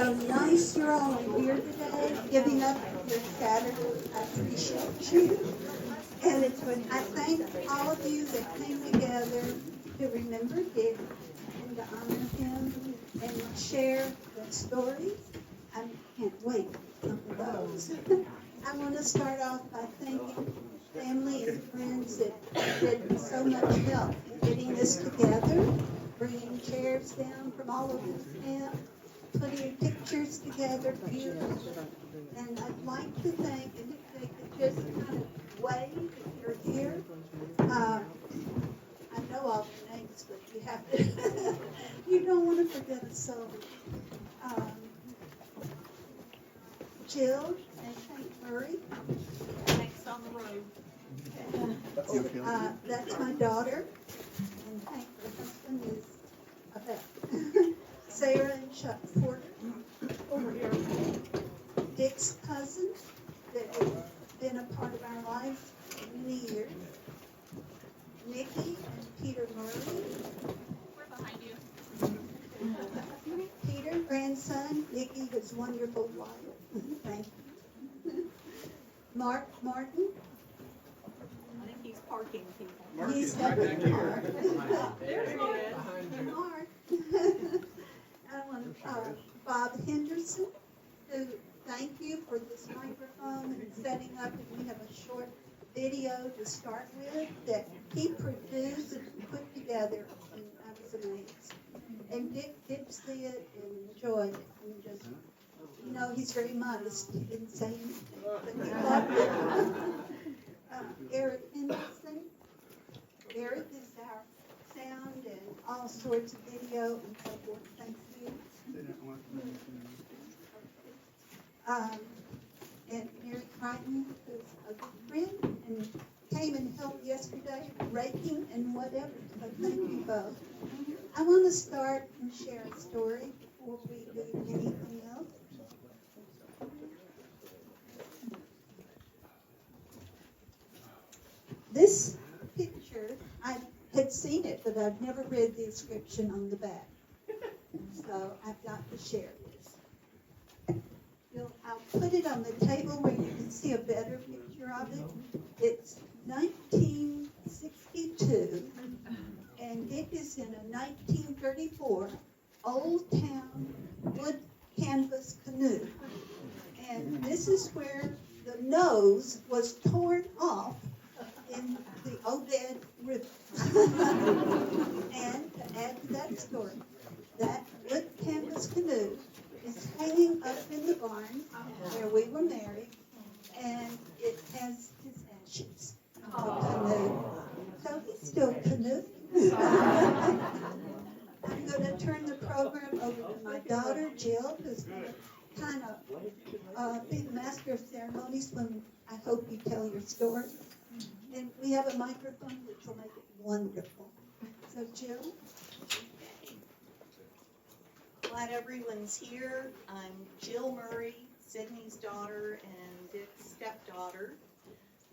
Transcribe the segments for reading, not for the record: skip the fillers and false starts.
so nice you're all here today, giving up your Saturday. I appreciate you. And I thank all of you that came together to remember Dick and to honor him and share the stories. I can't wait for those. I want to start off by thanking family and friends that did so much help in getting this together, bringing chairs down from all over the camp, putting pictures together, beautiful. And I'd like to thank, and if they could just kind of wave if you're here. I know all the names, but you have to, you don't want to forget a soul. Jill and Hank Murray. Hank's on the road. That's my daughter, and Hank, her husband, is Yvette. Sarah and Chuck Porter over here. Dick's cousin that has been a part of our lives for many years. Nikki and Peter Murray. We're behind you. Peter, grandson. Nikki, his wonderful wife. Thank you. Mark Martin. I think he's parking people. He's right back here. There's Mark. Mark. I want Bob Henderson, who thank you for this microphone and setting up. And we have a short video to start with that he produced and put together, and I was amazed. And Dick did see it and enjoyed it, and just, you know, he's very modest. He didn't say anything, but he loved it. Eric Henderson. Eric is our sound and all sorts of video and so forth. Thank you. And Mary Crichton, who's a good friend and came and helped yesterday, raking and whatever. So thank you both. I want to start and share a story before we do anything else. This picture, I had seen it, but I've never read the inscription on the back. So I've got to share this. I'll put it on the table where you can see a better picture of it. It's 1962, and Dick is in a 1934 Old Town wood canvas canoe. And this is where the nose was torn off in the Obed River. And to add to that story, that wood canvas canoe is hanging up in the barn where we were married, and it has his ashes of canoe. So he's still canoe. I'm going to turn the program over to my daughter, Jill, who's going to kind of be the master of ceremonies when I hope you tell your story. And we have a microphone which will make it wonderful. So, Jill? Glad everyone's here. I'm Jill Murray, Sydney's daughter and Dick's stepdaughter.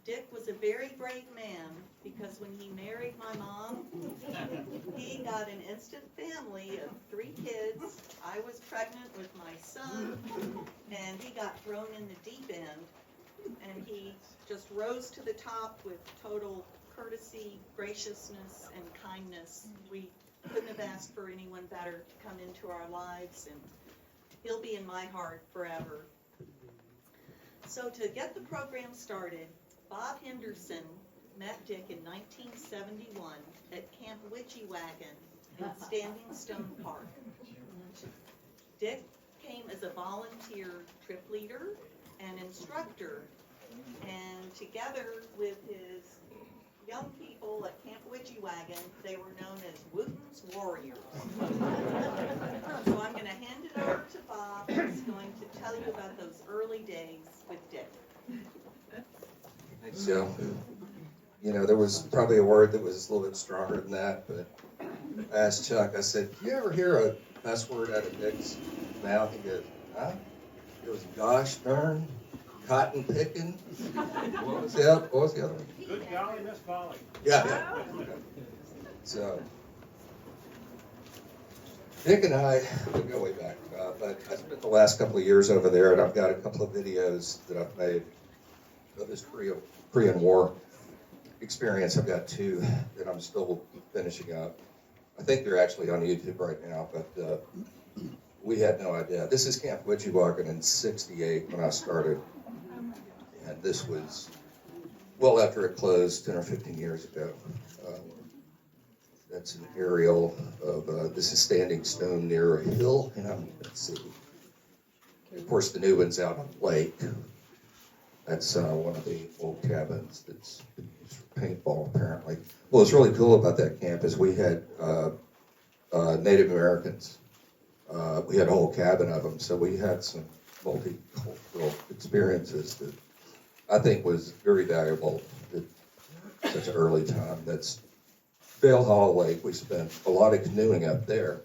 Dick was a very brave man because when he married my mom, he got an instant family of 3 kids. I was pregnant with my son, and he got thrown in the deep end, and he just rose to the top with total courtesy, graciousness, and kindness. We couldn't have asked for anyone better to come into our lives, and he'll be in my heart forever. So to get the program started, Bob Henderson met Dick in 1971 at Camp Witchywagon in Standing Stone Park. Dick came as a volunteer trip leader and instructor, and together with his young people at Camp Witchywagon, they were known as Wooten's Warriors. So I'm going to hand it over to Bob, who's going to tell you about those early days with Dick. Thanks, Joe. You know, there was probably a word that was a little bit stronger than that, but I asked Chuck, I said, "Do you ever hear a cuss word out of Dick's mouth?" He goes, "Huh?" It was gosh darn, cotton picking. What was the other one? Good golly, Miss Polly. Yeah. So, Dick and I, we go way back, but I spent the last couple of years over there, and I've got a couple of videos that I've made of this Korean War experience. I've got two that I'm still finishing up. I think they're actually on YouTube right now, but we had no idea. This is Camp Wichiwagan in '68 when I started, and this was well after it closed 10 or 15 years ago. That's an aerial of, this is Standing Stone near a hill, and let's see. Of course, the new one's out on the lake. That's one of the old cabins that's used for paintball, apparently. What was really cool about that camp is we had Native Americans. We had a whole cabin of them, so we had some multicultural experiences that I think was very valuable at such an early time. That's Vale Hall Lake. We spent a lot of canoeing up there,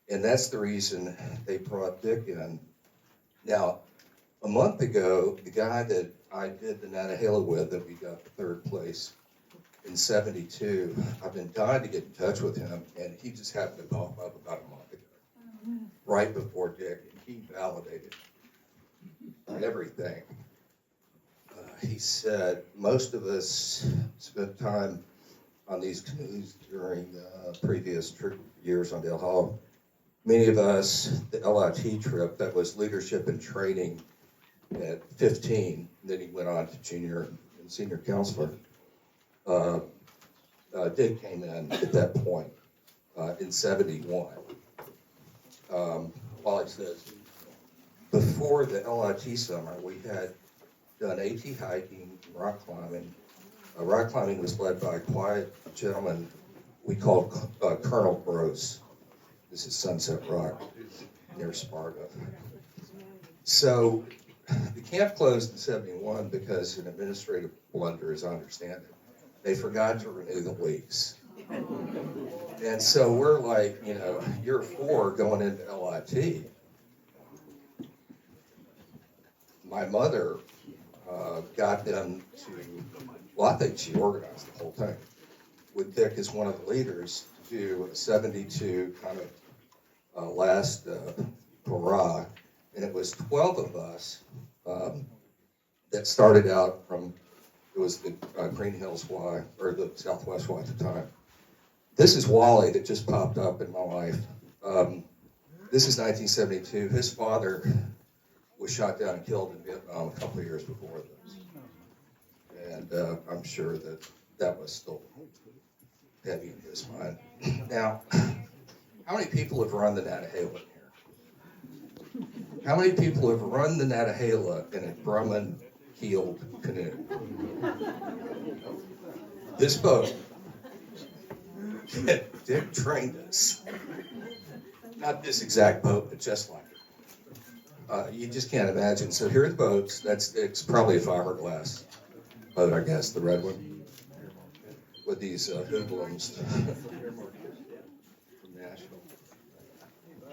and that's the reason they brought Dick in. Now, a month ago, the guy that I did the Nantahala with, that we got third place in '72, I've been dying to get in touch with him, and he just happened to pop up about a month ago, right before Dick, and he validated everything. He said most of us spent time on these canoes during previous years on Dale Hall. Many of us, the LIT trip, that was leadership and training at 15, then he went on to junior and senior counselor. Dick came in at that point in '71. Wally says, before the LIT summer, we had done AT hiking, rock climbing. Rock climbing was led by a quiet gentleman we called Colonel Gross. This is Sunset Rock near Sparta. So the camp closed in '71 because an administrative blunder, as I understand it. They forgot to renew the lease. And so we're like, year 4 going into LIT. My mother got them to, well, I think she organized the whole thing, with Dick as one of the leaders, to do a '72 kind of last hurrah. And it was 12 of us that started out from, it was the Green Hills Y, or the Southwest Y at the time. This is Wally that just popped up in my life. This is 1972. His father was shot down and killed in Vietnam a couple of years before this. And I'm sure that was still heavy in his mind. Now, how many people have run the Nantahala in here? How many people have run the Nantahala in a Grumman-keeled canoe? This boat, Dick trained us. Not this exact boat, but just like it. You just can't imagine. So here are the boats. It's probably a fiberglass boat, I guess, the red one, with these hoodlums from Nashville.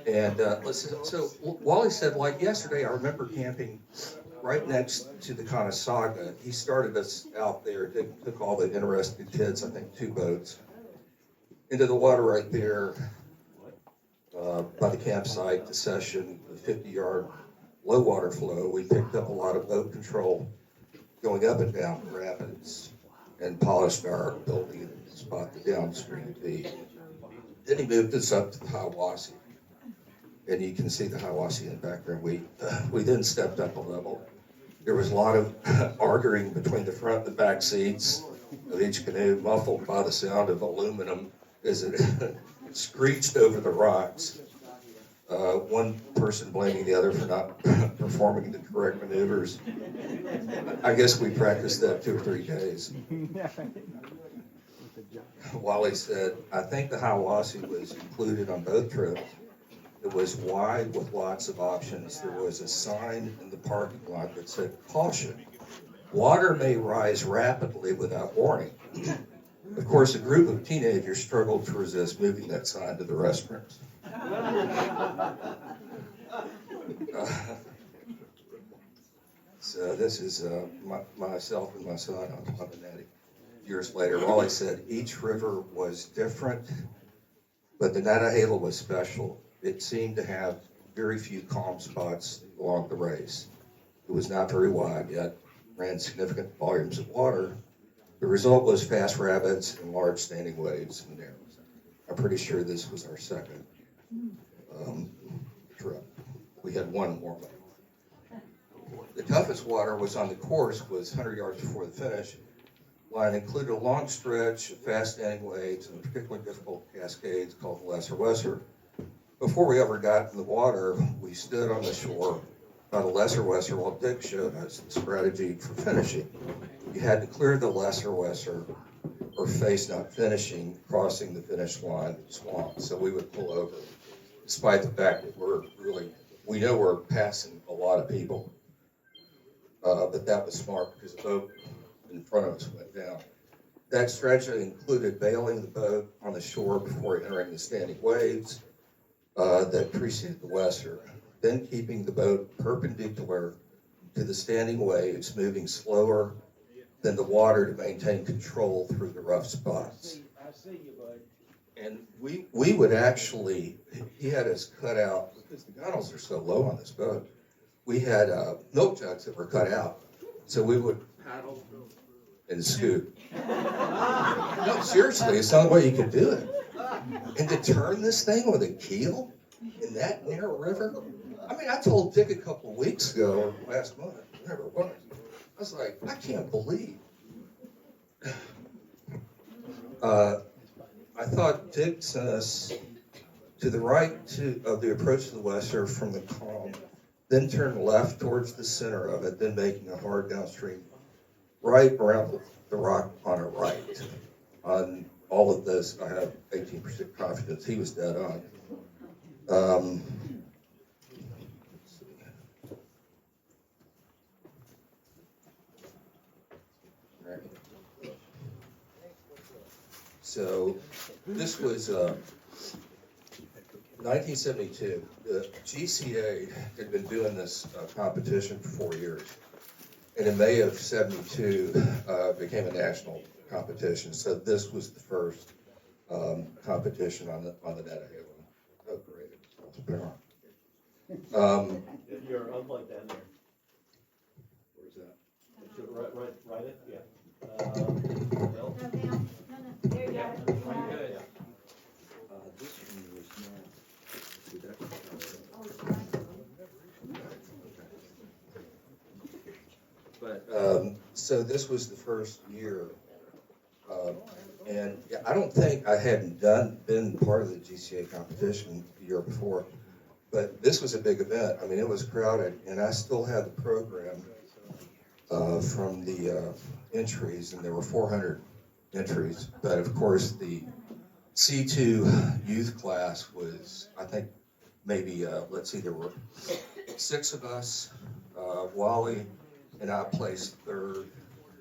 And so Wally said, like yesterday, I remember camping right next to the Conasauga. He started us out there, took all the interested kids, I think 2 boats, into the water right there by the campsite, the session, the 50-yard low water flow. We picked up a lot of boat control going up and down the rapids and polished our ability to spot the downstream feed. Then he moved us up to the Hiwassee. And you can see the Hiwassee in the background. We then stepped up a level. There was a lot of arguing between the front and the back seats of each canoe, muffled by the sound of aluminum as it screeched over the rocks. One person blaming the other for not performing the correct maneuvers. I guess we practiced that 2 or 3 days. Wally said, I think the Hiwassee was included on both trips. It was wide with lots of options. There was a sign in the parking lot that said, caution, water may rise rapidly without warning. Of course, a group of teenagers struggled to resist moving that sign to the restrooms. So this is myself and my son on the Natty. Years later, Wally said each river was different, but the Nantahala was special. It seemed to have very few calm spots along the race. It was not very wide, yet ran significant volumes of water. The result was fast rapids and large standing waves and narrows. I'm pretty sure this was our second trip. We had one warm up. The toughest water was on the course, was 100 yards before the finish. Line included a long stretch of fast standing waves and particularly difficult cascades called the Lesser Wesser. Before we ever got in the water, we stood on the shore by the Lesser Wesser while Dick showed us the strategy for finishing. You had to clear the Lesser Wesser or face not finishing, crossing the finish line swamp. So we would pull over, despite the fact that we know we're passing a lot of people. But that was smart because the boat in front of us went down. That strategy included bailing the boat on the shore before entering the standing waves that preceded the Wesser, then keeping the boat perpendicular to the standing waves, moving slower than the water to maintain control through the rough spots. I see you, bud. And we would actually, he had us cut out, because the gunnels are so low on this boat, we had milk jugs that were cut out. So we would paddle and scoot. No, seriously, it's the only way you could do it. And to turn this thing with a keel in that narrow river? I mean, I told Dick a couple of weeks ago, or last month, whatever it was, I was like, I can't believe. I thought Dick sent us to the right of the approach to the Wesser from the calm, then turned left towards the center of it, then making a hard downstream right around the rock on our right. On all of this, I have 18% confidence he was dead on. Right. So this was 1972. The GCA had been doing this competition for 4 years. And in May of 72, it became a national competition. So this was the first competition on the Nettahaven. Oh, great. You're unplugged down there. Where's that? Right it? Yeah. Well, There you go. pretty good. This one was not. See that? But so this was the first year, and I don't think I hadn't been part of the GCA competition the year before, but this was a big event. I mean, it was crowded, and I still had the program from the entries, and there were 400 entries. But of course, the C2 youth class was, I think, maybe let's see, there were 6 of us. Wally and I placed third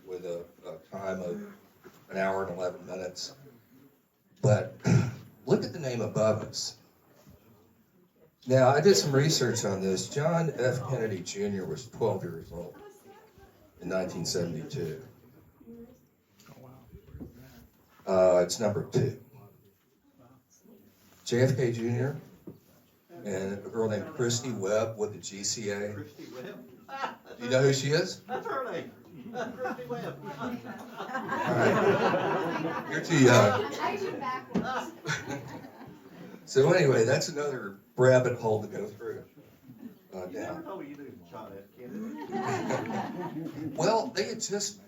with a time of 1 hour and 11 minutes. But look at the name above us. Now, I did some research on this. John F. Kennedy Jr. was 12 years old in 1972. It's number 2. JFK Jr. and a girl named Christy Webb with the GCA. Christy Webb. Do you know who she is? That's her name. Christy Webb. All right. You're too young. I do backwards. So anyway, that's another rabbit hole to go through. You never Now, know what you do, John F. Kennedy. well, they had just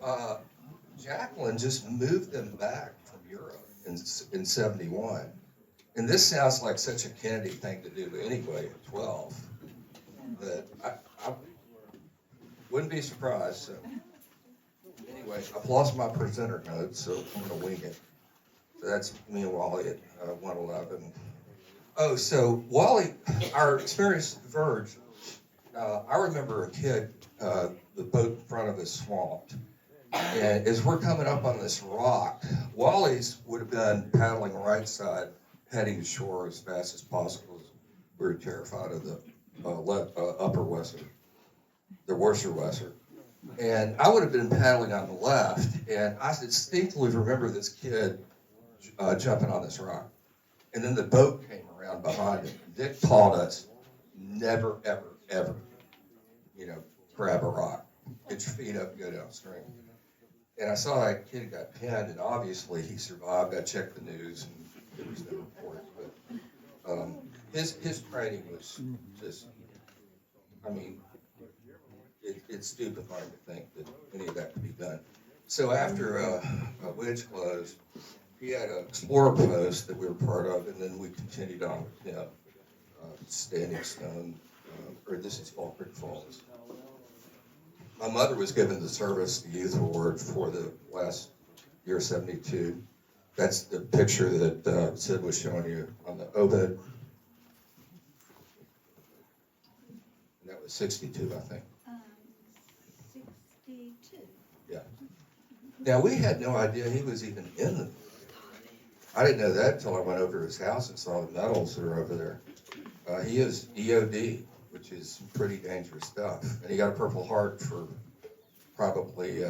Jacqueline just moved them back from Europe in '71, and this sounds like such a Kennedy thing to do anyway at 12. That I wouldn't be surprised. So anyway, I've lost my presenter notes, so I'm gonna wing it. So that's me and Wally at 111. Oh, so Wally, our experience at the Verge, I remember a kid, the boat in front of us swamped. And as we're coming up on this rock, Wally's would have been paddling right side, heading to shore as fast as possible. We were terrified of the upper Wesser, the worser Wesser. And I would have been paddling on the left, and I distinctly remember this kid jumping on this rock. And then the boat came around behind him. Dick taught us never, ever, ever, grab a rock. Get your feet up, go downstream. And I saw that kid got pinned, and obviously he survived. I checked the news, and there was no report. But his training was just, I mean, it's stupefying to think that any of that could be done. So after Wedge closed, he had an explorer post that we were part of, and then we continued on with him. Standing Stone, or this is called Brick Falls. My mother was given the Service to Youth Award for the last year 72. That's the picture that Sid was showing you on the OVID. And that was 62, I think. 62. Yeah. Now, we had no idea he was even in the movie. I didn't know that until I went over to his house and saw the medals that are over there. He is EOD, which is pretty dangerous stuff. And he got a Purple Heart for probably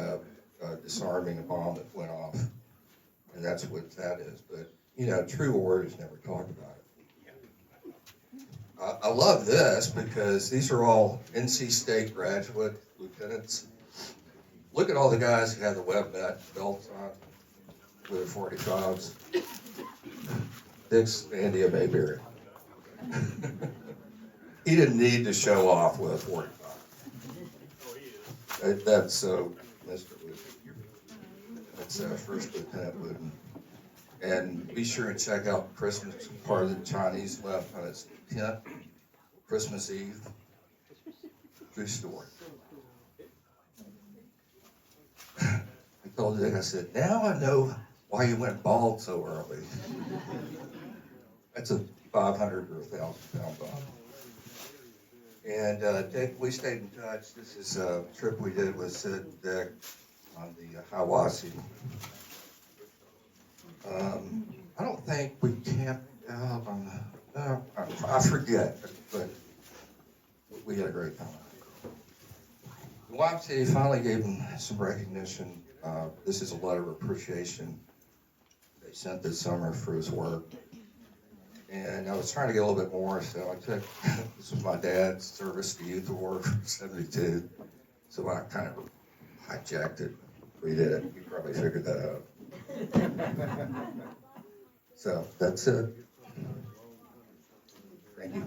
disarming a bomb that went off. And that's what that is. But, true warriors never talk about it. I love this because these are all NC State graduate lieutenants. Look at all the guys who have the web belts on with their 45s. Dick's Andy Mayberry. He didn't need to show off with a 45. That's Mr. Wooten. That's First Lieutenant Wooten. And be sure and check out Christmas, part of the Chinese left on its tent, Christmas Eve. True story. I told Dick, I said, now I know why you went bald so early. That's a 500 or 1,000 pound bomb. And Dick, we stayed in touch. This is a trip we did with Sid and Dick on the Hiwassee. I don't think we camped out on the, I forget, but we had a great time. The YMCA finally gave him some recognition. This is a letter of appreciation they sent this summer for his work. And I was trying to get a little bit more, so I took, this was my dad's Service to Youth Award for 72. So I kind of hijacked it, redid it. You probably figured that out. So that's it. Thank you.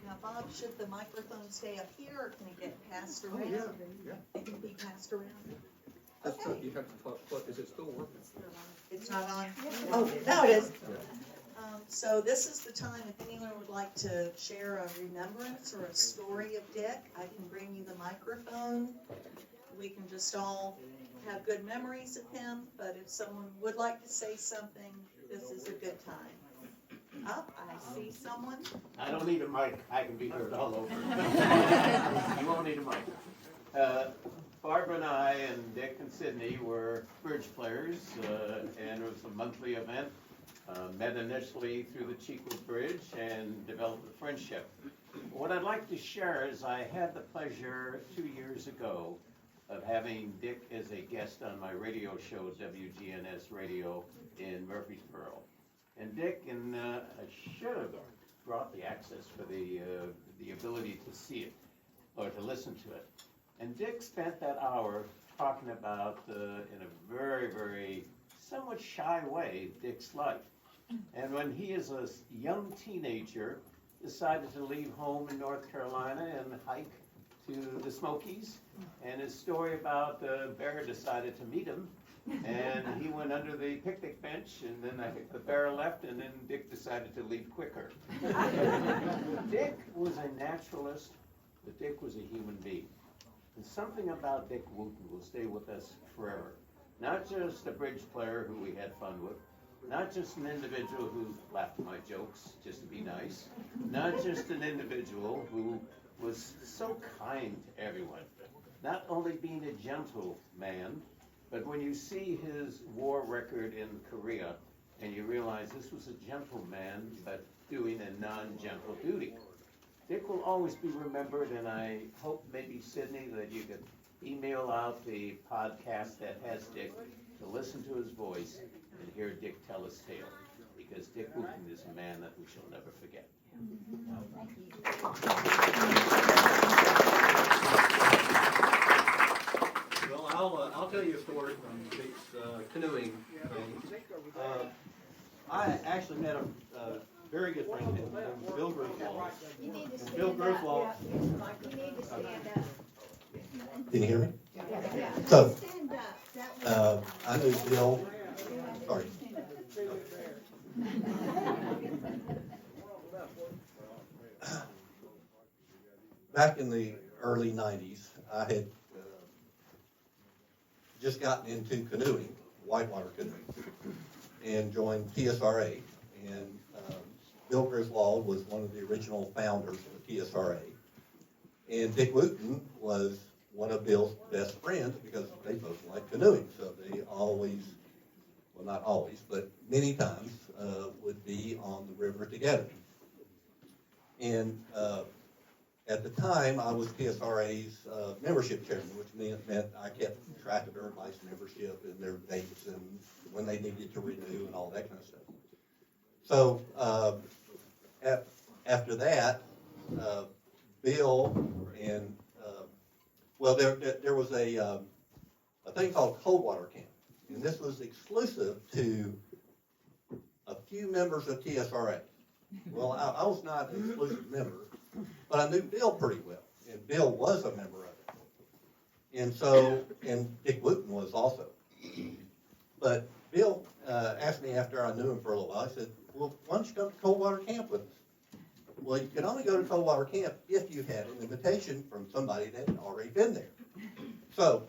Now, Bob, should the microphone stay up here or can it get passed around? Yeah. It can be passed around. That's Okay. you have to plug, is it still working? It's not on? Oh, now it is. So this is the time, if anyone would like to share a remembrance or a story of Dick, I can bring you the microphone. We can just all have good memories of him, but if someone would like to say something, this is a good time. Up, I see someone. I don't need a mic, I can be heard all over. You won't need a mic. Barbara and I and Dick and Sydney were bridge players, and it was a monthly event. Met initially through the Cheekwood Bridge and developed a friendship. What I'd like to share is I had the pleasure 2 years ago of having Dick as a guest on my radio show, WGNS Radio in Murfreesboro. And Dick, and I should have brought the access for the ability to see it or to listen to it. And Dick spent that hour talking about, in a very, very somewhat shy way, Dick's life. And when he is a young teenager, decided to leave home in North Carolina and hike to the Smokies, and his story about bear decided to meet him, and he went under the picnic bench, and then I think the bear left, and then Dick decided to leave quicker. Dick was a naturalist, but Dick was a human being. And something about Dick Wooten will stay with us forever. Not just a bridge player who we had fun with, not just an individual who laughed at my jokes just to be nice, not just an individual who was so kind to everyone, not only being a gentle man, but when you see his war record in Korea and you realize this was a gentle man but doing a non-gentle duty. Dick will always be remembered, and I hope maybe, Sydney, that you could email out the podcast that has Dick listen to his voice and hear Dick tell his tale, because Dick Wooten is a man that we shall never forget. Well, I'll tell you a story from Dick's canoeing thing. I actually met a very good friend named Bill Griswold. You need to stand Bill up. Griswold. Yeah, use the mic. You need to stand up. Can you hear me? Yeah. So, Stand up. That way. I knew Bill, sorry. Back in the early 90s, I had just gotten into canoeing, whitewater canoeing, and joined TSRA. And Bill Griswold was one of the original founders of the TSRA. And Dick Wooten was one of Bill's best friends because they both liked canoeing. So they always, well, not always, but many times would be on the river together. And at the time, I was TSRA's membership chairman, which meant I kept track of everybody's membership and their dates and when they needed to renew and all that kind of stuff. So after that, Bill and well, there was a thing called cold water camp, and this was exclusive to a few members of TSRA. Well, I was not an exclusive member, but I knew Bill pretty well, and Bill was a member of it. And so, and Dick Wooten was also. But Bill asked me after I knew him for a little while, he said, well, why don't you come to cold water camp with us? Well, you could only go to cold water camp if you had an invitation from somebody that had already been there. So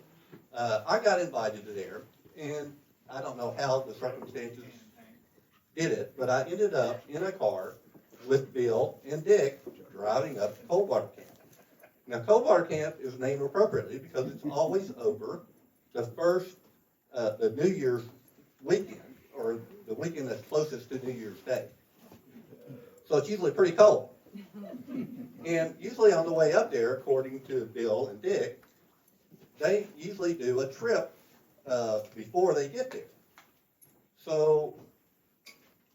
I got invited there, and I don't know how the circumstances did it, but I ended up in a car with Bill and Dick driving up to cold water camp. Now, cold water camp is named appropriately because it's always over the first, the New Year's weekend, or the weekend that's closest to New Year's Day. So it's usually pretty cold. And usually on the way up there, according to Bill and Dick, they usually do a trip before they get there. So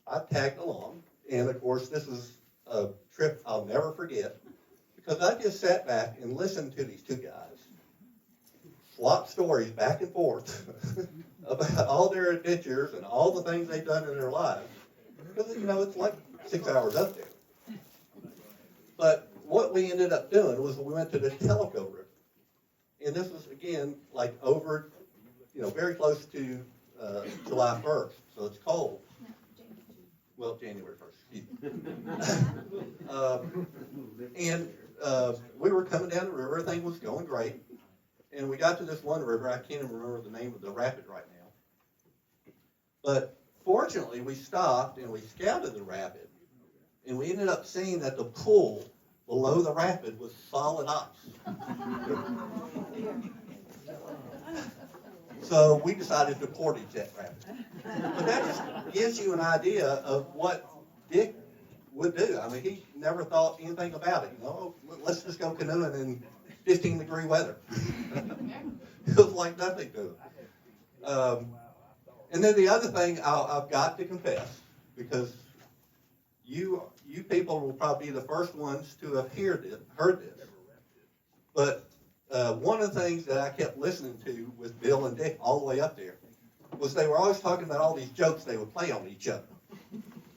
I tagged along, and of course this is a trip I'll never forget, because I just sat back and listened to these two guys swap stories back and forth about all their adventures and all the things they've done in their lives. Because, you know, it's like 6 hours up there. But what we ended up doing was we went to the Tellico River. And this was, again, like over, you know, very close to July 1st. So it's cold. Well, January 1st. And we were coming down the river. Everything was going great. And we got to this one river. I can't even remember the name of the rapid right now. But fortunately, we stopped and we scouted the rapid. And we ended up seeing that the pool below the rapid was solid ice. So we decided to portage that rapid. But that just gives you an idea of what Dick would do. I mean, he never thought anything about it. You know, let's just go canoeing in 15-degree weather. It was like nothing to him. And then the other thing I've got to confess, because you people will probably be the first ones to have heard this. But one of the things that I kept listening to with Bill and Dick all the way up there was they were always talking about all these jokes they would play on each other.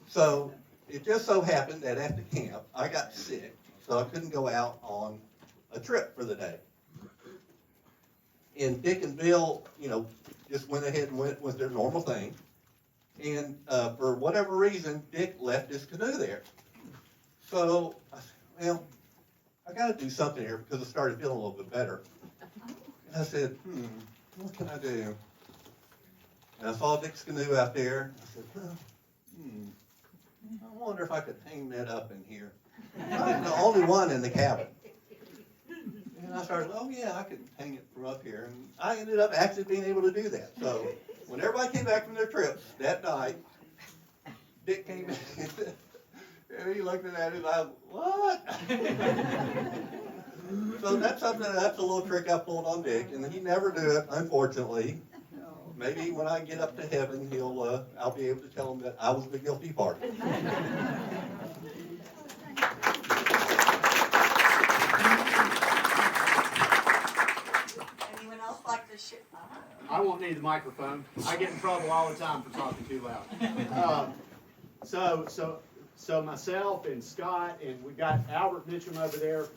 So it just so happened that after camp, I got sick, so I couldn't go out on a trip for the day. And Dick and Bill, you know, just went ahead and went with their normal thing. And for whatever reason, Dick left his canoe there. So I said, well, I got to do something here because I started feeling a little bit better. And I said, what can I do? And I saw Dick's canoe out there. I said, I wonder if I could hang that up in here. I was the only one in the cabin. And I started, oh yeah, I could hang it from up here. And I ended up actually being able to do that. So when everybody came back from their trips that night, Dick came in and he looked at it and I, what? So that's something, that's a little trick I pulled on Dick, and he never do it, unfortunately. maybe when I get up to heaven, I'll be able to tell him that I was the guilty party. Anyone else like to share? I won't need the microphone. I get in trouble all the time for talking too loud. So myself and Scott, and we got Albert Mitchum over there,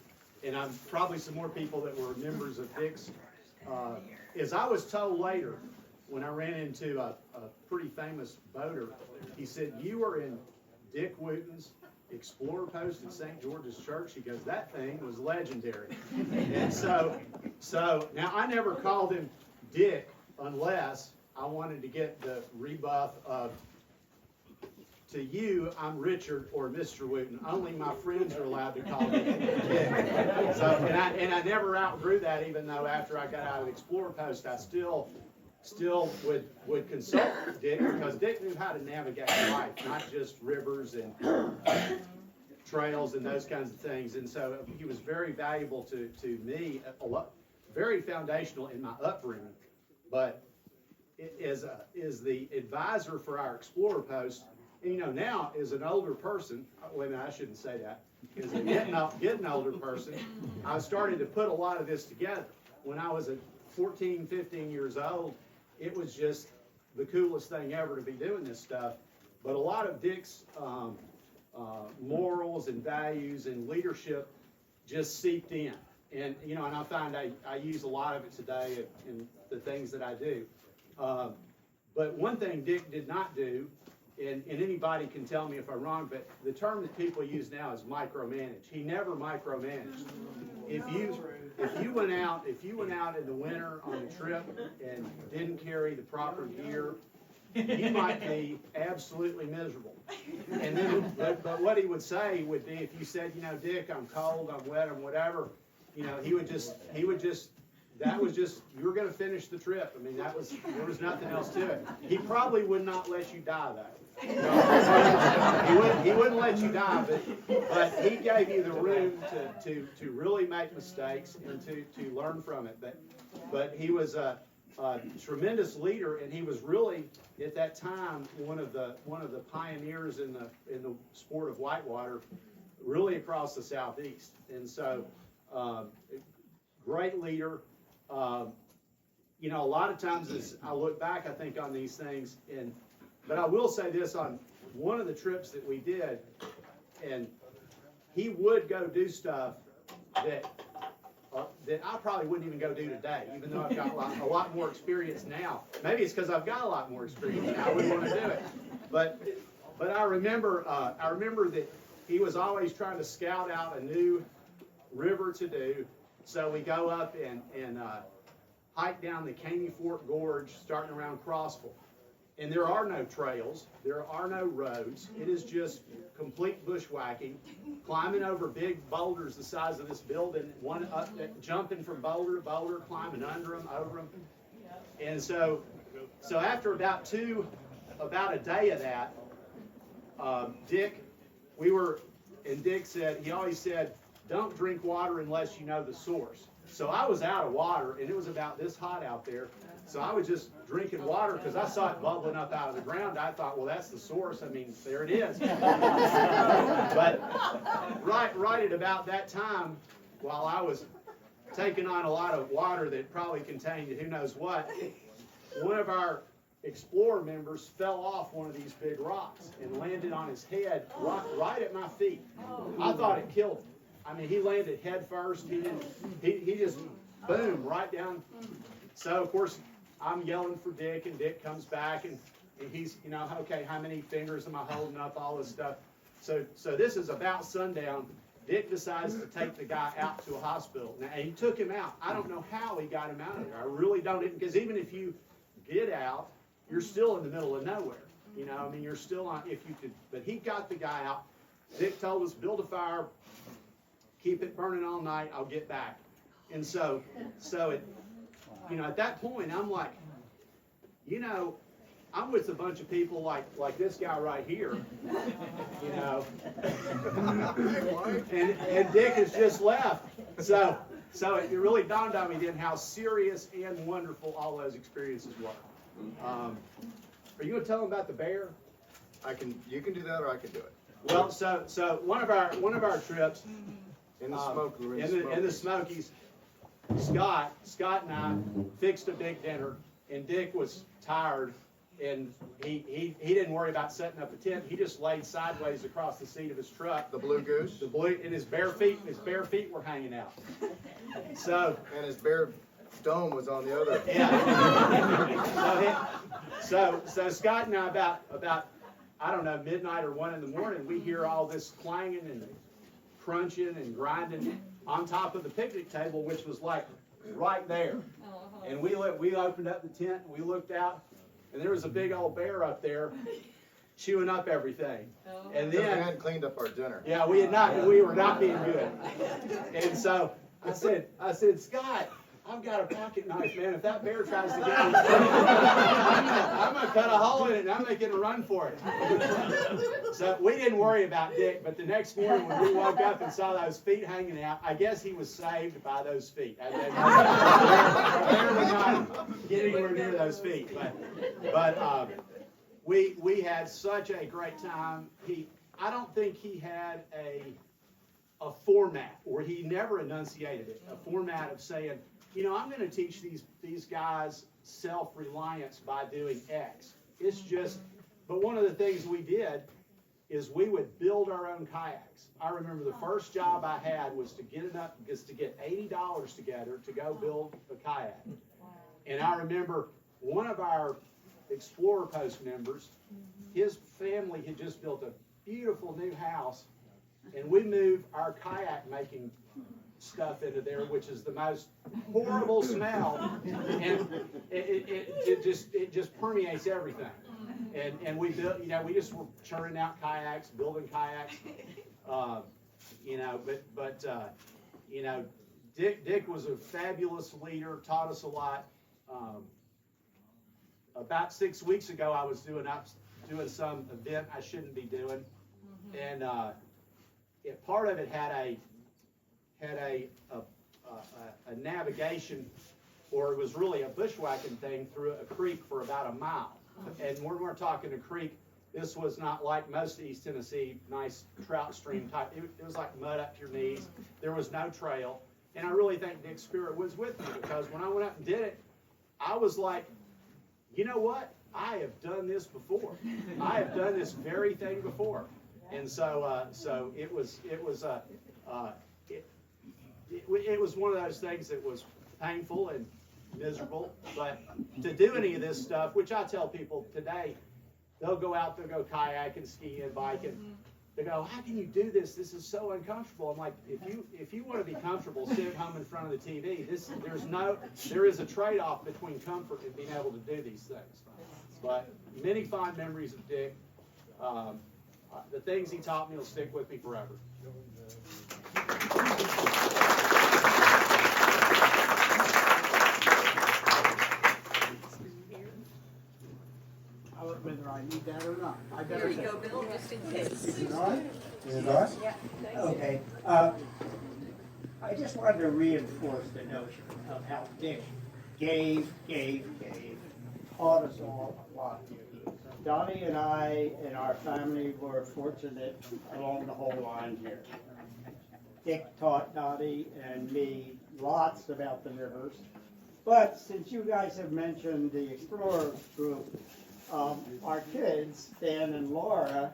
and I'm probably some more people that were members of Dick's. As I was told later, when I ran into a pretty famous boater, he said, "You were in Dick Wooten's Explorer Post at St. George's Church." He goes, "That thing was legendary." And so now I never called him Dick unless I wanted to get the rebuff of, "To you, I'm Richard or Mr. Wooten. Only my friends are allowed to call me Dick." So, and I never outgrew that, even though after I got out of Explorer Post, I still would consult Dick, because Dick knew how to navigate life, not just rivers and trails and those kinds of things. And so he was very valuable to me, very foundational in my upbringing. But is the advisor for our Explorer Post. And, now as an older person, wait a minute, I shouldn't say that. As a getting older person, I started to put a lot of this together. When I was 14, 15 years old, it was just the coolest thing ever to be doing this stuff. But a lot of Dick's morals and values and leadership just seeped in. And, and I find I use a lot of it today in the things that I do. But one thing Dick did not do, and anybody can tell me if I'm wrong, but the term that people use now is micromanage. He never micromanaged. If you went out in the winter on a trip and didn't carry the proper gear, you might be absolutely miserable. And then, but what he would say would be, if you said, "Dick, I'm cold, I'm wet, I'm whatever," he would just. That was just, you were going to finish the trip. I mean, there was nothing else to it. He probably would not let you die, though. He wouldn't let you die, but he gave you the room to really make mistakes and to learn from it. But he was a tremendous leader, and he was really, at that time, one of the pioneers in the sport of whitewater, really across the Southeast. And so, great leader. A lot of times as I look back, I think on these things, but I will say this, on one of the trips that we did, and he would go do stuff that I probably wouldn't even go do today, even though I've got a lot more experience now. Maybe it's because I've got a lot more experience now, I wouldn't want to do it. But I remember that he was always trying to scout out a new river to do. So we go up and hike down the Caney Fork Gorge, starting around Crossville. And there are no trails, there are no roads. It is just complete bushwhacking, climbing over big boulders the size of this building, jumping from boulder to boulder, climbing under them, over them. And so after about a day of that, Dick said, he always said, "Don't drink water unless you know the source." So I was out of water, and it was about this hot out there. So I was just drinking water because I saw it bubbling up out of the ground. I thought, well, that's the source. I mean, there it is. But right at about that time, while I was taking on a lot of water that probably contained who knows what, one of our Explorer members fell off one of these big rocks and landed on his head right at my feet. I thought it killed him. I mean, he landed head first. He just, boom, right down. So, of course, I'm yelling for Dick, and Dick comes back, and he's, okay, how many fingers am I holding up, all this stuff. So this is about sundown. Dick decides to take the guy out to a hospital. Now, he took him out. I don't know how he got him out of there. I really don't, because even if you get out, you're still in the middle of nowhere. You're still on, if you could, but he got the guy out. Dick told us, build a fire, keep it burning all night, I'll get back. And so it, at that point, I'm like, I'm with a bunch of people like this guy right here, and Dick has just left. So it really dawned on me then how serious and wonderful all those experiences were. Are you gonna tell them about the bear? You can do that, or I can do it. Well, so one of our trips In the smoke, we're in the Smokies, Scott and I fixed a big dinner, and Dick was tired, and he didn't worry about setting up a tent. He just laid sideways across the seat of his truck. The blue goose. And his bare feet were hanging out. So. And his bare dome was on the other. Yeah. So Scott and I about I don't know, midnight or 1 in the morning, we hear all this clanging and crunching and grinding on top of the picnic table, which was like right there. And we opened up the tent, and we looked out, and there was a big old bear up there chewing up everything. And We then, hadn't cleaned up our dinner. yeah, we were not being good. And so I said, Scott, I've got a pocket knife, man. If that bear tries to get me, I'm gonna cut a hole in it and I'm making a run for it. So we didn't worry about Dick, but the next morning when we woke up and saw those feet hanging out, I guess he was saved by those feet. The bear would not get anywhere near those feet. But we had such a great time. I don't think he had a format, or he never enunciated it, a format of saying, you know, I'm going to teach these guys self-reliance by doing X. It's just, but one of the things we did is we would build our own kayaks. I remember the first job I had was to get $80 together to go build a kayak. And I remember one of our Explorer Post members, his family had just built a beautiful new house, and we moved our kayak making stuff into there, which is the most horrible smell, and it just permeates everything. And we built, you know, we just were churning out kayaks, building kayaks, you know. But you know, Dick was a fabulous leader, taught us a lot. About 6 weeks ago, I was doing some event I shouldn't be doing, and part of it had a navigation, or it was really a bushwhacking thing through a creek for about a mile. And when we're talking a creek, this was not like most East Tennessee nice trout stream type. It was like mud up to your knees. There was no trail. And I really think Dick's spirit was with me, because when I went up and did it, I was like, you know what? I have done this before. I have done this very thing before. And so it was one of those things that was painful and miserable, but to do any of this stuff, which I tell people today, they'll go out, they'll go kayaking, skiing, biking. They go, how can you do this? This is so uncomfortable. I'm like, if you want to be comfortable, sit at home in front of the TV. There is a trade-off between comfort and being able to do these things. But many fond memories of Dick. The things he taught me will stick with me forever. I don't know whether I need that or not. I Here you go, Bill, just in case. Is it on? Is it on? Yeah. Okay. I just wanted to reinforce the notion of how Dick gave, taught us all a lot. Donnie and I and our family were fortunate along the whole line here. Dick taught Donnie and me lots about the rivers. But since you guys have mentioned the Explorer group, our kids, Dan and Laura,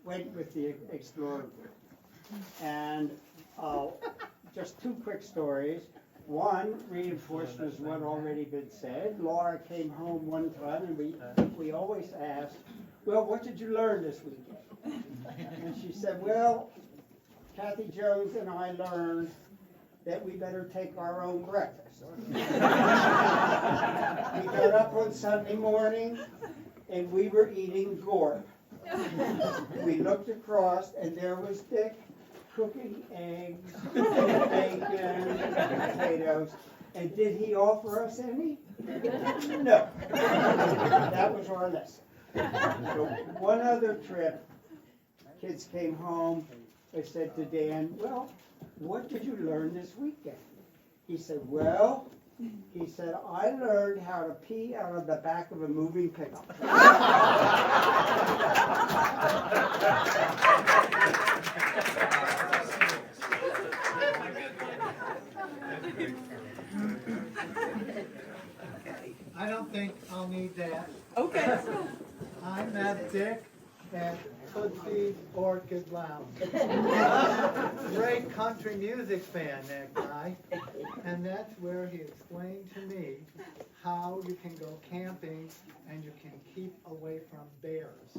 went with the Explorer group. And just two quick stories. One reinforces what already been said. Laura came home one time, and we always asked, well, what did you learn this weekend? And she said, well, Kathy Jones and I learned that we better take our own breakfast. We got up on Sunday morning, and we were eating gourd. We looked across, and there was Dick cooking eggs, bacon, potatoes. And did he offer us any? No. That was our lesson. So one other trip, kids came home. I said to Dan, well, what did you learn this weekend? He said, well, He said, I learned how to pee out of the back of a moving pickup. I don't think I'll need that. Okay. I met Dick at Tootsie's Orchid Lounge. Great country music fan, that guy. And that's where he explained to me how you can go camping and you can keep away from bears.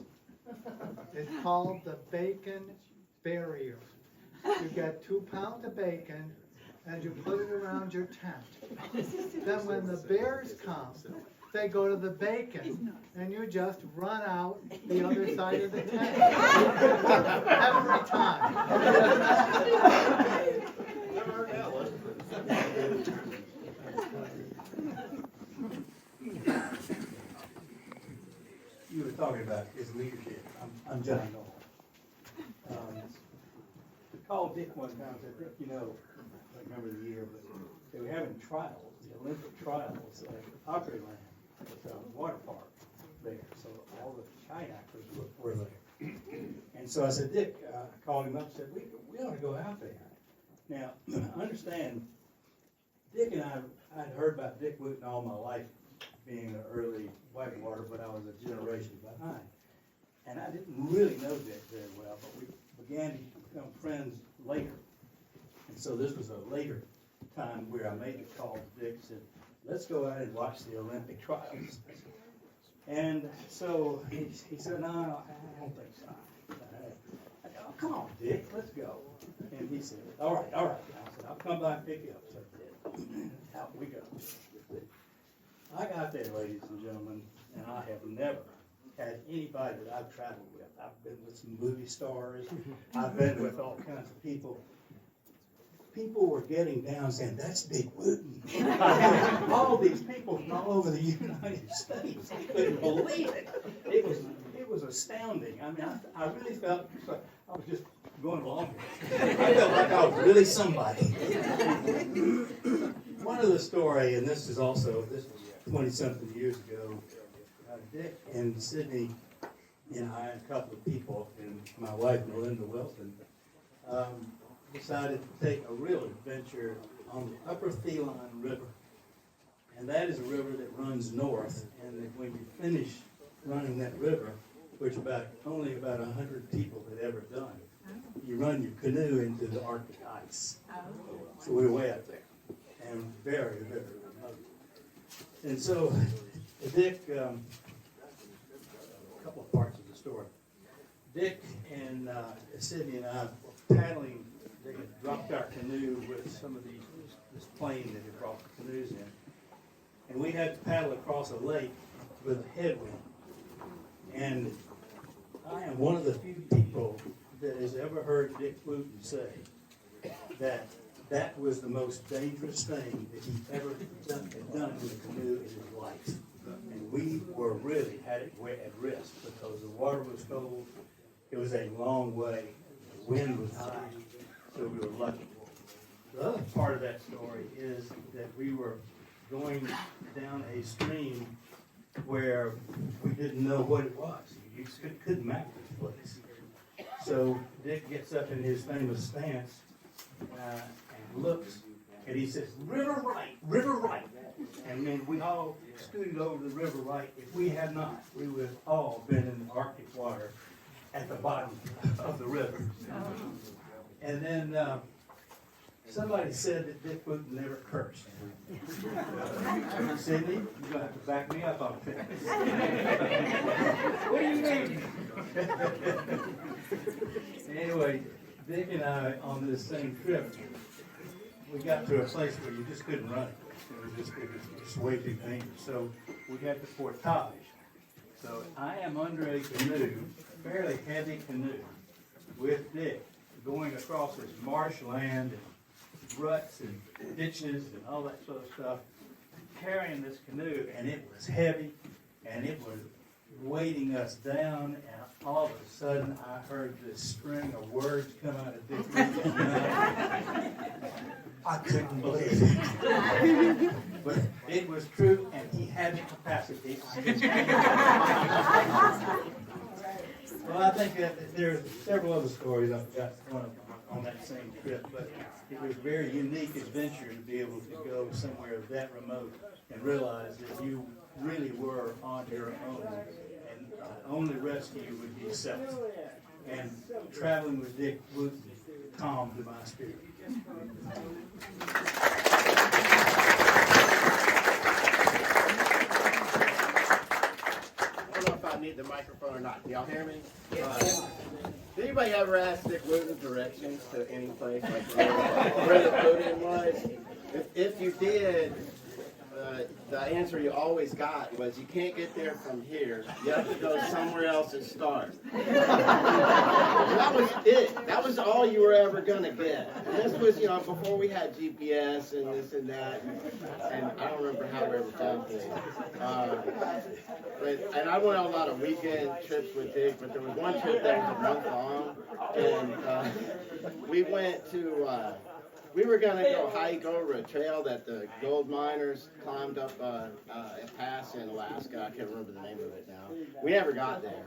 It's called the bacon barrier. You get 2 pounds of bacon and you put it around your tent. Then when the bears come, they go to the bacon, and you just run out the other side of the tent. Every time. Never heard that one. You were talking about his leadership. I'm Johnny Knoll. I called Dick one time and said, Dick, you know, I don't remember the year, but they were having trials, the Olympic trials at Opryland. It's a water park there, so all the kayakers were there. And so I said, Dick, I called him up and said, we ought to go out there. Now, understand, Dick and I'd heard about Dick Wooten all my life, being an early whitewater, but I was a generation behind. And I didn't really know Dick very well, but we began to become friends later. And so this was a later time where I made the call to Dick and said, let's go out and watch the Olympic trials. And so he said, no, I don't think so. I said, oh, come on, Dick, let's go. And he said, all right. I said, I'll come by and pick you up. So I did. Out we go. I got there, ladies and gentlemen, and I have never had anybody that I've traveled with. I've been with some movie stars. I've been with all kinds of people. People were getting down saying, that's Dick Wooten. All these people from all over the United States. They couldn't believe it. It was astounding. I mean, I really felt like I was just going along with it. I felt like I was really somebody. One of the story, and this was 20-something years ago, Dick and Sydney and I and a couple of people, and my wife, Melinda Wilson, decided to take a real adventure on the Upper Feline River. And that is a river that runs north, and when you finish running that river, which only about 100 people had ever done, you run your canoe into the Arctic ice. So we were way up there, and very, very remote. And so Dick, a couple of parts of the story. Dick and Sydney and I were paddling. They had dropped our canoe with some of this plane that had brought the canoes in. And we had to paddle across a lake with a headwind. And I am one of the few people that has ever heard Dick Wooten say that was the most dangerous thing that he ever done in a canoe in his life. And we were really at risk because the water was cold. It was a long way. The wind was high. So we were lucky. The other part of that story is that we were going down a stream where we didn't know what it was. You couldn't map this place. So Dick gets up in his famous stance and looks, and he says, river right. And then we all scooted over the river right. If we had not, we would have all been in the Arctic water at the bottom of the river. And then somebody said that Dick Wooten never cursed. Sydney, you're going to have to back me up on that. What do you mean? Anyway, Dick and I, on this same trip, we got to a place where you just couldn't run it. It was way too dangerous. So we had to portage. So I am under a canoe, fairly heavy canoe, with Dick, going across this marshland and ruts and ditches and all that sort of stuff, carrying this canoe, and it was heavy, and it was weighting us down, and all of a sudden I heard this string of words come out of Dick Wooten's mouth. I couldn't believe it. But it was true, and he had the capacity. Well, I think that there's several other stories. I forgot one of them on that same trip, but it was a very unique adventure to be able to go somewhere that remote and realize that you really were on your own, and only rescue would be self. And traveling with Dick Wooten calmed my spirit. I don't know if I need the microphone or not. Can y'all hear me? Did anybody ever ask Dick Wooten directions to any place, like where the podium was? If you did, the answer you always got was you can't get there from here. You have to go somewhere else and start. That was it. That was all you were ever going to get. And this was, before we had GPS and this and that. And I don't remember how we ever found things. And I went on a lot of weekend trips with Dick, but there was one trip that was a month long. And we went to... we were going to go hike over a trail that the gold miners climbed up a pass in Alaska. I can't remember the name of it now. We never got there.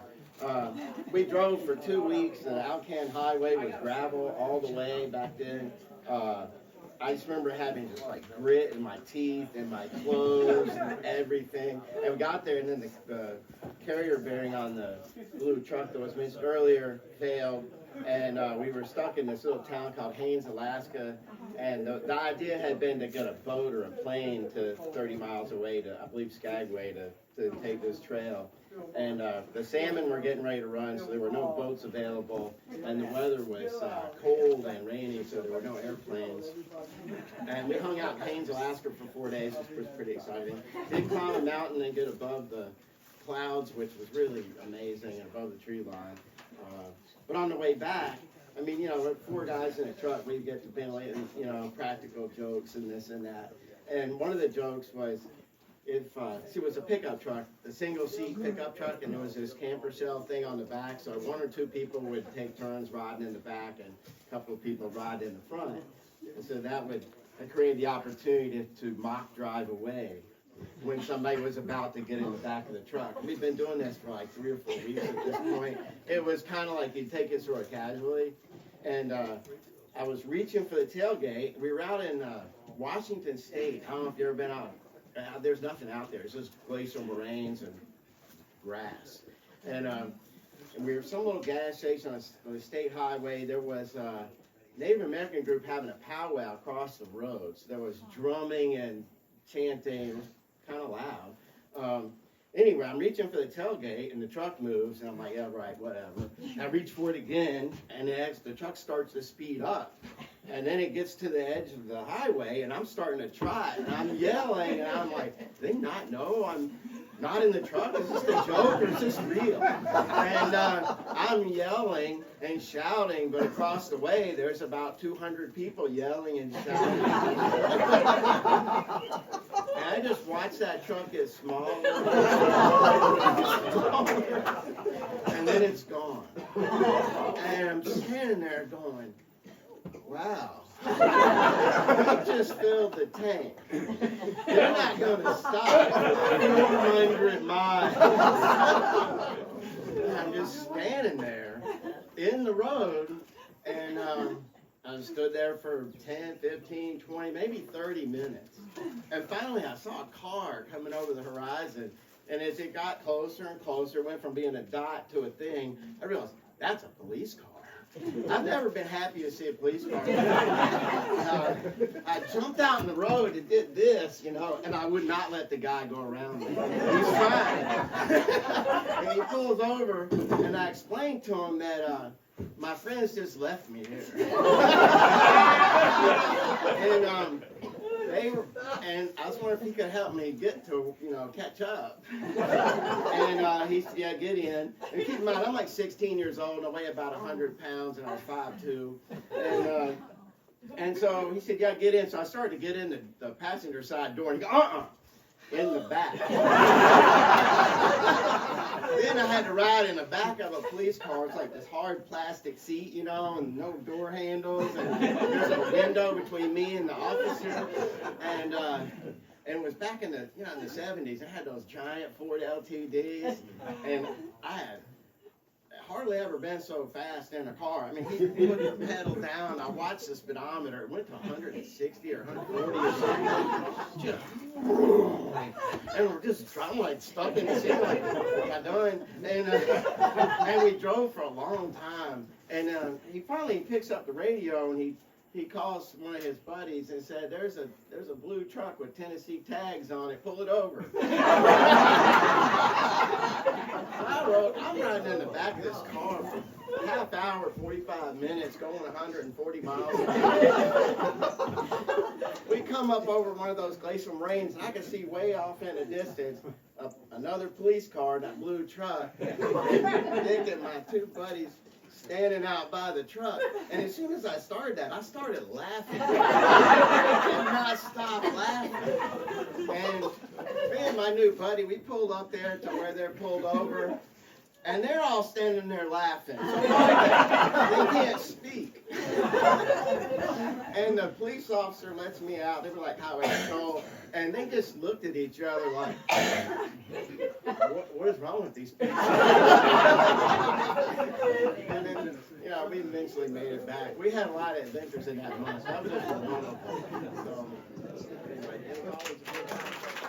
We drove for 2 weeks, and the Alcan Highway was gravel all the way back then. I just remember having just like grit in my teeth and my clothes and everything. And we got there, and then the carrier bearing on the blue truck that was mentioned earlier failed. And we were stuck in this little town called Haines, Alaska. And the idea had been to get a boat or a plane to 30 miles away to, I believe, Skagway to take this trail. And the salmon were getting ready to run, so there were no boats available. And the weather was cold and rainy, so there were no airplanes. And we hung out in Haines, Alaska for 4 days, which was pretty exciting. Did climb a mountain and get above the clouds, which was really amazing, and above the tree line. But on the way back, I mean, we're 4 guys in a truck, we get to ventilate, practical jokes and this and that. And one of the jokes was, it was a pickup truck, a single seat pickup truck, and there was this camper shell thing on the back, so 1 or 2 people would take turns riding in the back and a couple of people ride in the front. And so that would create the opportunity to mock drive away when somebody was about to get in the back of the truck. We've been doing this for like 3 or 4 weeks at this point. It was kind of like you take it sort of casually. And I was reaching for the tailgate. We were out in Washington State. I don't know if you've ever been out. There's nothing out there. It's just glacial moraines and grass. And we were at some little gas station on the state highway. There was a Native American group having a powwow across the road. So there was drumming and chanting. It was kind of loud. Anyway, I'm reaching for the tailgate, and the truck moves, and I'm like, yeah, right, whatever. I reach for it again, and the truck starts to speed up. And then it gets to the edge of the highway, and I'm starting to try, and I'm yelling, and I'm like, do they not know I'm not in the truck? Is this a joke, or is this real? And I'm yelling and shouting, but across the way, there's about 200 people yelling and shouting. And I just watched that truck get smaller, and then it's gone. And I'm standing there going, wow, we just filled the tank. They're not going to stop 400 miles. And I'm just standing there in the road, and I stood there for 10, 15, 20, maybe 30 minutes. And finally I saw a car coming over the horizon, and as it got closer and closer, went from being a dot to a thing, I realized, that's a police car. I've never been happy to see a police car. I jumped out in the road and did this, and I would not let the guy go around me. He's trying. And he pulls over, and I explained to him that my friends just left me here. And I was wondering if he could help me get to, catch up. And he said, yeah, get in. And keep in mind, I'm like 16 years old, I weigh about 100 pounds, and I was 5'2". And so he said, yeah, get in. So I started to get in the passenger side door, and he goes, in the back. Then I had to ride in the back of a police car. It's like this hard plastic seat, you know, and no door handles, and there's a window between me and the officer. And it was back in the, you know, in the 70s. I had those giant Ford LTDs, and I had hardly ever been so fast in a car. I mean, he put the pedal down. I watched the speedometer. It went to 160 or 140 or something. Just, and we're just, I'm like stuck in the seat, like, what am I doing? And we drove for a long time. And he finally picks up the radio, and he calls one of his buddies and said, there's a blue truck with Tennessee tags on it, pull it over. I'm riding in the back of this car for a half hour, 45 minutes, going 140 miles an hour. We come up over one of those glacial moraines, and I can see way off in the distance another police car, that blue truck. Dick and my two buddies standing out by the truck, and as soon as I started that, I started laughing. I did not stop laughing. And me and my new buddy, we pulled up there to where they're pulled over, and they're all standing there laughing. They can't speak. And the police officer lets me out. They were like highway patrol, and they just looked at each other like, what is wrong with these people? And then, you know, we eventually made it back. We had a lot of adventures in that month. That was just one of them. So, anyway, it was always a good time.